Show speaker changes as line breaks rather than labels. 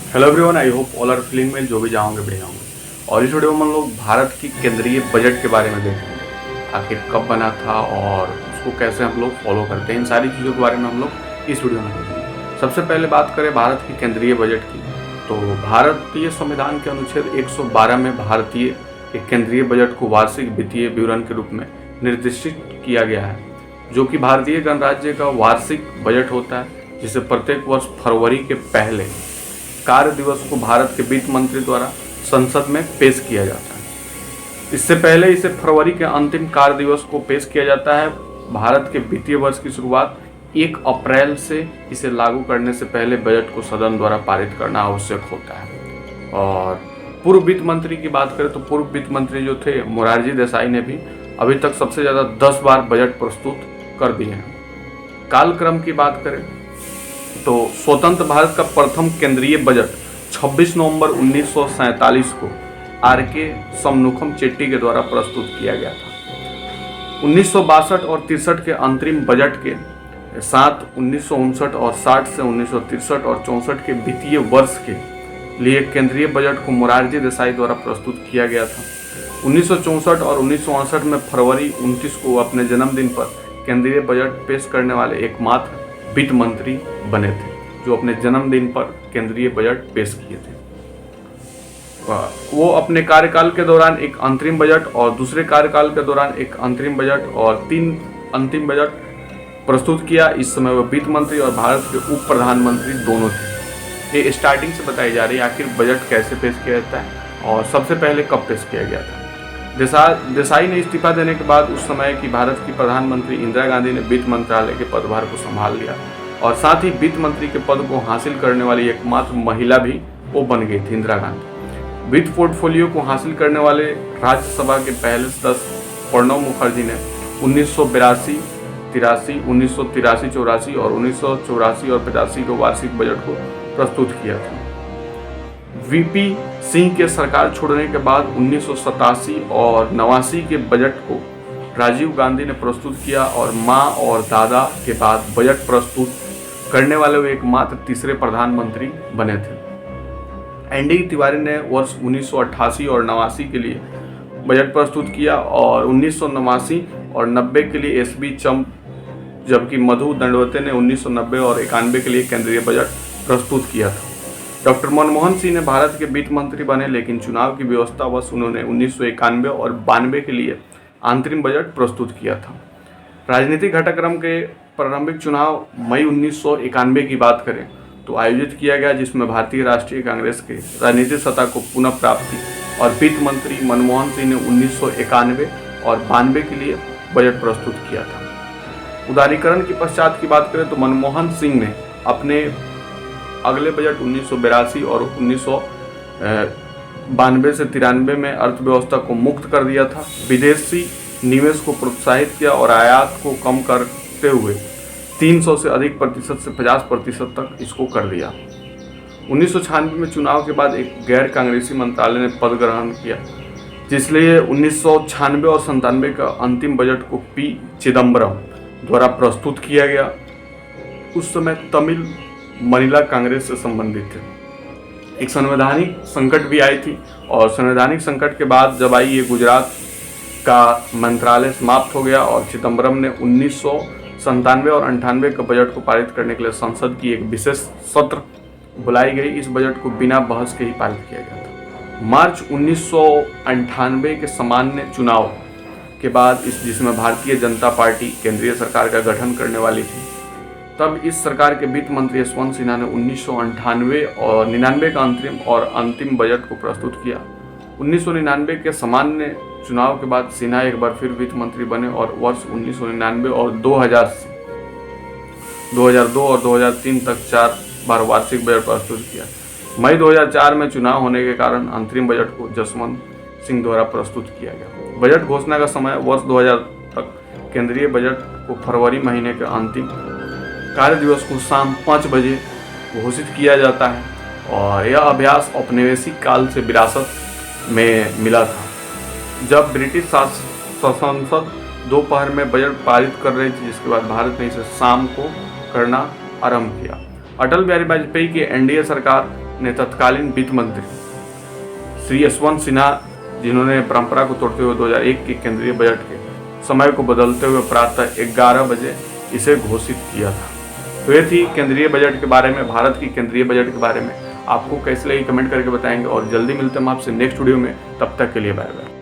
Hello everyone, I hope all are feeling well. जो भी जाओगे बढ़िया होंगे। और इस वीडियो में हम लोग भारत की केंद्रीय बजट के बारे में देखेंगे, आखिर कब बना था और उसको कैसे हम लोग फॉलो करते हैं। इन सारी चीज़ों के बारे में हम लोग इस वीडियो में देखेंगे। सबसे पहले बात करें भारत की केंद्रीय बजट की, तो भारतीय संविधान के अनुच्छेद 112 में भारतीय के केंद्रीय बजट को वार्षिक वित्तीय विवरण के रूप में निर्दिष्ट किया गया है, जो कि भारतीय गणराज्य का वार्षिक बजट होता है, जिसे प्रत्येक वर्ष फरवरी के पहले कार्य दिवस को भारत के वित्त मंत्री द्वारा संसद में पेश किया जाता है। इससे पहले इसे फरवरी के अंतिम कार्य दिवस को पेश किया जाता है। भारत के वित्तीय वर्ष की शुरुआत 1 अप्रैल से इसे लागू करने से पहले बजट को सदन द्वारा पारित करना आवश्यक होता है। और पूर्व वित्त मंत्री की बात करें तो पूर्व वित्त मंत्री जो थे मोरारजी देसाई ने भी अभी तक सबसे ज़्यादा 10 बार बजट प्रस्तुत कर दिए हैं। कालक्रम की बात करें तो स्वतंत्र भारत का प्रथम केंद्रीय बजट 26 नवंबर 1947 को आर.के. शमनुखम चेट्टी के द्वारा प्रस्तुत किया गया था। 1962 और 63 के अंतरिम बजट के साथ 1959 और 60 से 1963 और 64 के वित्तीय वर्ष के लिए केंद्रीय बजट को मोरारजी देसाई द्वारा प्रस्तुत किया गया था। 1964 और 1968 में फरवरी 29 को अपने जन्मदिन पर केंद्रीय बजट पेश करने वाले एकमात्र वित्त मंत्री बने थे जो अपने जन्मदिन पर केंद्रीय बजट पेश किए थे। वो अपने कार्यकाल के दौरान एक अंतरिम बजट और दूसरे कार्यकाल के दौरान एक अंतरिम बजट और 3 अंतिम बजट प्रस्तुत किया। इस समय वो वित्त मंत्री और भारत के उप प्रधानमंत्री दोनों थे। ये स्टार्टिंग से बताई जा रही है आखिर बजट कैसे पेश किया जाता है और सबसे पहले कब पेश किया गया था। देसाई ने इस्तीफा देने के बाद उस समय की भारत की प्रधानमंत्री इंदिरा गांधी ने वित्त मंत्रालय के पदभार को संभाल लिया और साथ ही वित्त मंत्री के पद को हासिल करने वाली एकमात्र महिला भी वो बन गई थी इंदिरा गांधी। वित्त पोर्टफोलियो को हासिल करने वाले राज्यसभा के पहले सदस्य प्रणब मुखर्जी ने 1982, 83, 1983, 84 और 1984 और 85 के वार्षिक बजट को प्रस्तुत किया था। वीपी सिंह के सरकार छोड़ने के बाद 1987 और 89 के बजट को राजीव गांधी ने प्रस्तुत किया और मां और दादा के बाद बजट प्रस्तुत करने वाले वे एकमात्र तीसरे प्रधानमंत्री बने थे। एनडी तिवारी ने वर्ष 1988 और 89 के लिए बजट प्रस्तुत किया और 1989 और 90 के लिए एसबी चंप, जबकि मधु दंडवते ने 1990 और 91 के लिए केंद्रीय बजट प्रस्तुत किया था। डॉक्टर मनमोहन सिंह ने भारत के वित्त मंत्री बने, लेकिन चुनाव की व्यवस्थावश उन्होंने 1991 और 92 के लिए अंतरिम बजट प्रस्तुत किया था। राजनीतिक घटनाक्रम के प्रारंभिक चुनाव मई 1991 की बात करें तो आयोजित किया गया, जिसमें भारतीय राष्ट्रीय कांग्रेस के राजनीतिक सत्ता को पुनः प्राप्ति और वित्त मंत्री मनमोहन सिंह ने 1991 और 92 के लिए बजट प्रस्तुत किया था। उदारीकरण के पश्चात की बात करें तो मनमोहन सिंह ने अपने अगले बजट 1982 और 1992 से 93 में अर्थव्यवस्था को मुक्त कर दिया था, विदेशी निवेश को प्रोत्साहित किया और आयात को कम करते हुए 300 से अधिक प्रतिशत से 50% तक इसको कर दिया। 1996 में चुनाव के बाद एक गैर कांग्रेसी मंत्रालय ने पद ग्रहण किया, जिसलिए 1996 और 97 का अंतिम बजट को पी चिदम्बरम द्वारा प्रस्तुत किया गया। उस समय तमिल मनीला कांग्रेस से संबंधित थे। एक संवैधानिक संकट भी आई थी और संवैधानिक संकट के बाद जब आई ये गुजरात का मंत्रालय समाप्त हो गया और चिदम्बरम ने 1997 और 98 के बजट को पारित करने के लिए संसद की एक विशेष सत्र बुलाई गई। इस बजट को बिना बहस के ही पारित किया गया था। मार्च 1998 के सामान्य चुनाव के बाद जिसमें भारतीय जनता पार्टी केंद्रीय सरकार का गठन करने वाली थी, तब इस सरकार के वित्त मंत्री यशवंत सिन्हा ने 1998 और 99 का अंतिम बजट को प्रस्तुत किया। 1999 के सामान्य चुनाव के बाद सिन्हा एक बार फिर वित्त मंत्री बने और वर्ष 1999 और 2002 और 2003 तक 4 बार वार्षिक बजट प्रस्तुत किया। मई 2004 में चुनाव होने के कारण अंतरिम बजट को जसवंत सिंह द्वारा प्रस्तुत किया गया। बजट घोषणा का समय वर्ष 2000 तक केंद्रीय बजट को फरवरी महीने के अंतिम कार्य दिवस को शाम 5 बजे घोषित किया जाता है और यह अभ्यास औपनिवेशिक काल से विरासत में मिला था, जब ब्रिटिश संसद दोपहर में बजट पारित कर रही थी, जिसके बाद भारत ने इसे शाम को करना आरंभ किया। अटल बिहारी वाजपेयी की एनडीए सरकार ने तत्कालीन वित्त मंत्री श्री यशवंत सिन्हा, जिन्होंने परंपरा को तोड़ते हुए 2001 के केंद्रीय बजट के समय को बदलते हुए प्रातः 11 बजे इसे घोषित किया था। तो ये थी केंद्रीय बजट के बारे में, भारत की केंद्रीय बजट के बारे में। आपको कैसे लगी कमेंट करके बताएंगे और जल्दी मिलते हैं हम आपसे नेक्स्ट वीडियो में। तब तक के लिए बाय बाय।